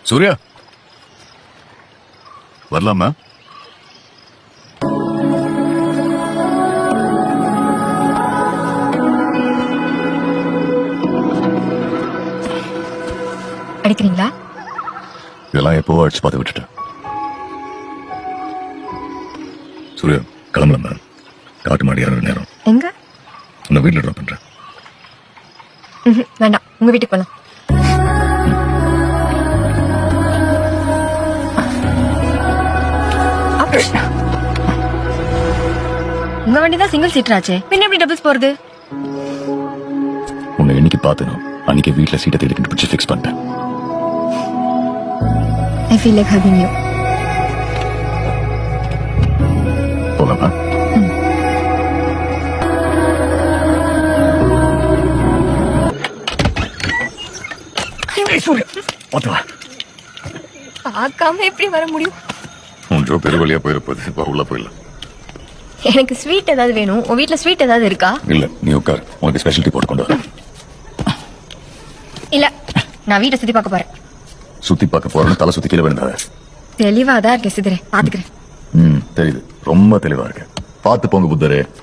சூர்யா வரலாமா? அடிக்கிறீங்களா? இதெல்லாம் எப்போ அடிச்சு பார்த்து விட்டுட்டேன். சூர்யா கிளம்பலாமா? காட்டு மாடி இறங்குற நேரம். எங்க? உன்னை வீட்டில் ட்ராப் பண்றேன். வேண்டாம், உங்க வீட்டுக்கு போலாம். உங்க வண்டிதான் சிங்கிள் சீட்டர் ஆச்சே, பின்ன எப்படி டபுள்ஸ் போறது? உன்னை என்னைக்கு பார்த்தனோ அன்னைக்கு வீட்டில் சீட்டை தேடி கண்டுபிடிச்சு ஃபிக்ஸ் பண்ணிட்டேன். I feel like hugging you. போலாமா? பார்க்காம எப்படி வர முடியும்? ஒன்றோ பெருவழியா போயிருப்பது. இப்போ உள்ள போயிடலாம். எனக்கு ஸ்வீட் ஏதாவது வேணும். உன் வீட்ல ஸ்வீட் ஏதாவது இருக்கா? இல்ல, நீ உட்கார். உனக்கு ஸ்பெஷாலிட்டி போட்டு கொண்டு வர. இல்ல, நான் வீட்டை சுத்தி பார்க்க போறேன். சுத்தி பார்க்க போறேன்னு தலை சுத்தி கீழே விழுந்தாத. தெளிவாதான் இருக்கேன் சிதறே, பாத்துக்கிறேன். தெரியுது, ரொம்ப தெளிவா இருக்கு. பார்த்து போங்க புத்தரே.